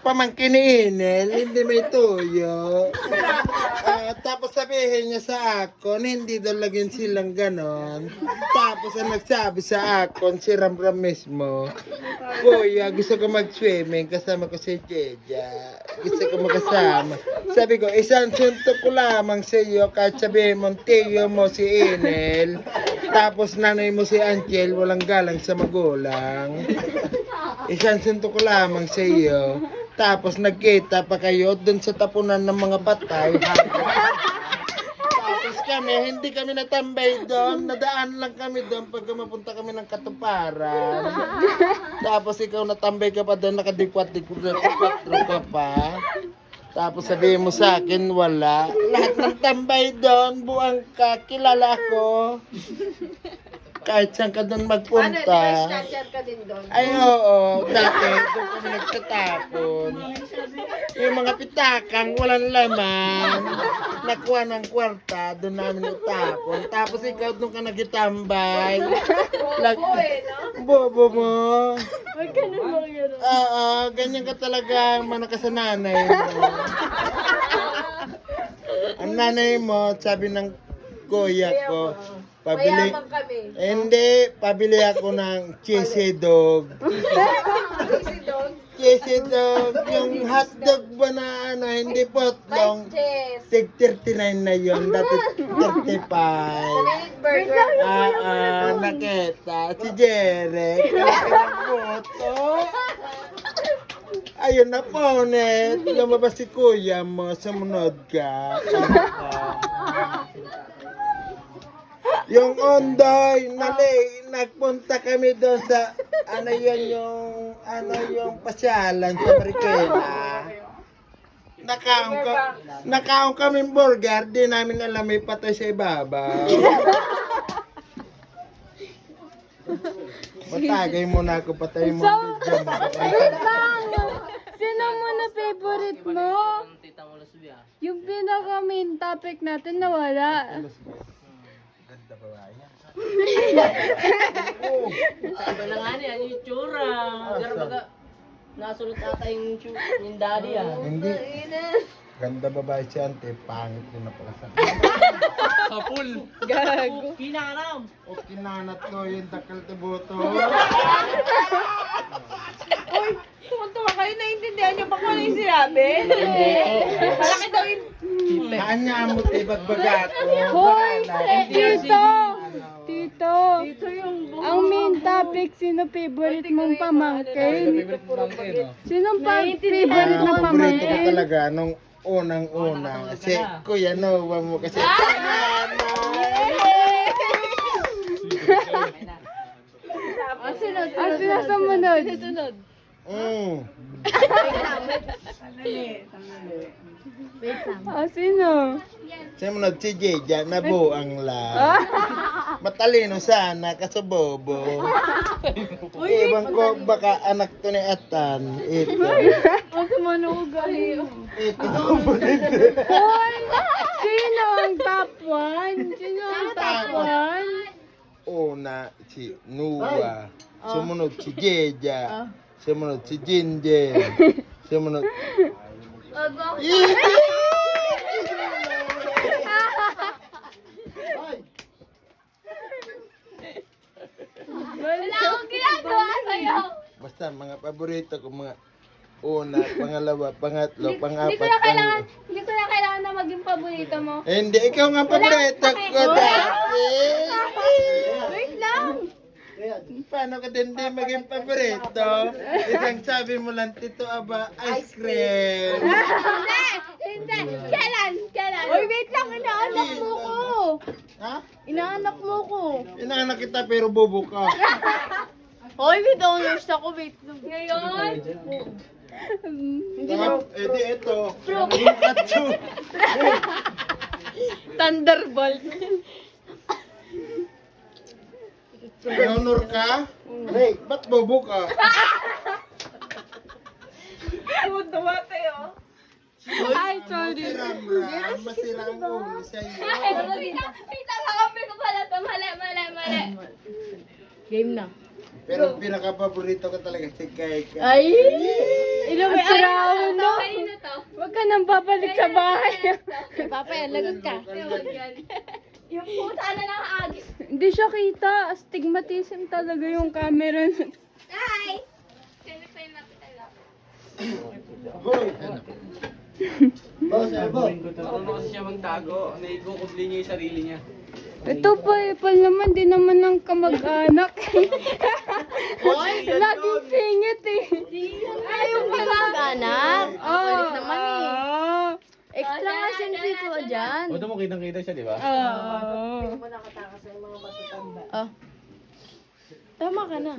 pamangkin ni Inel, hindi may tuyo. Tapos sabihin niya sa akon, hindi daw lagyan silang ganon. Tapos ang nagsabi sa akon, si Ramram mismo, Kuya, gusto ko mag-swimming, kasama ko si Jeja. Gusto ko magkasama. Sabi ko, isang suntok ko lamang sa iyo, kahit sabihin mo, tiyo mo si Inel. Tapos nanay mo si Angel, walang galang sa magulang. Isang suntok ko lamang sa iyo. Tapos nagkita pa kayo doon sa tapunan ng mga patay. Tapos kami, hindi kami natambay doon. Nadaan lang kami doon pagka mapunta kami ng Katuparan. Tapos ikaw natambay ka pa doon, nakadikwat-dikwat ka pa. Tapos sabihin mo sa akin, wala. Lahat ng tambay doon, buwang ka, kilala ako. Kahit saan ka doon magpunta. Ano, snatcher ka din doon? Ay, oo. Dati, doon kami nagtatapon. Yung mga pitakang walang laman, nakuha ng kwarta, doon namin itapon. Tapos ikaw doon ka nagitambay. Bobo eh, no? Bobo mo. Huwag ka na mo yun. Oo, ganyan ka talaga manaka sa nanay mo. Ang nanay mo, sabi ng kuya ko, pabili. Mayaman kami. Hindi, pabili ako ng cheesy dog. Easy dog. Cheesy dog, yung hotdog ba na ano, hindi potlong. Cheese. Tig 39 na yun, dati 35. Minute burger. Nakita, si Jeric, foto. Ayun na po, net. Lumabas si kuya mo, sumunod ka. Yung Ondoy, nagpunta kami doon sa, yung pasyalan sa Marikina. Nakaong kami burger, di namin alam may patay sa ibabaw. Matagay muna ako, patay mo. Wait lang! Sino muna favorite mo? Yung pinaka main topic natin nawala. Ganda ba yan? Iba na nga niya, yung tsura. Pero baga, nasulot ata yung daddy ah. Hindi. Ganda babae si Ante, pangit din na pala sa Gago. Kinanam! O kinanat ko yung dakal tibuto. Tumuntuwa kayo, naiintindihan niyo ba kung ano yung sinabi? Malaki daw yung... Kanya amot ibagbaga ko. Hoy! Tito! Tito! Ito yung... Ang main topic, sino favorite mong pamangkin? Sinong favorite na Paborito ko pamangkin? talaga nung unang-una. Kasi Kuya Noah mo kasi. Ang sinasamunod? Sino? Simunod si Jeja, nabuang lang. Matalino sana, kaso bobo. Ibang ko, baka anak to ni Atan. Ito. Ang sumanugan. Ito. Hoy! Sino ang top 1? Sino ang top 1? Una, si Nuwa. Sumunod si Jeja. Sumunod si Jinjen. Sumunod... Wala akong ginagawa sa'yo. Basta mga paborito ko, mga una, pangalawa, pangatlo, Hindi ko pangapat. na kailangan na maging paborito mo. Hindi, ikaw nga paborito ko dati. Wait lang. Paano ka din di maging paborito? Isang sabi mo lang, Tito Aba, ice cream. Hindi. Kailan? Uy, wait lang. Inaanak mo ko. Ha? Inaanak mo ko. Inaanak kita pero bobo ka. Hoy, with honors ako. Wait lang. Ngayon? Eh di ito. Pikachu. Thunderbolt. May honor ka? Hey, ba't bobo ka? Tumuntuwa kayo. Ay, sorry. Ram-ram, masira ang ulo sa'yo. Tita, kakampi ko pala ito. Mali. Game na. Pero pinaka-paborito ko talaga si Kaika. Ay! Ino may araw. Huwag ka nang babalik sa bahay. Papa, lagot ka. Yung puta na nakaagis. Hindi siya kita. Astigmatism talaga yung camera. Hi! Hoy! Boss, Ano kasi siya magtago, naigukubli niya yung sarili niya. Ito pa naman, di naman ng kamag-anak. Laging singit eh. Ay, yung kamag-anak. Balik naman eh. Extra nga siyempre ko dyan. O, mo kitang-kita siya, di ba? Oh. Tama ka na.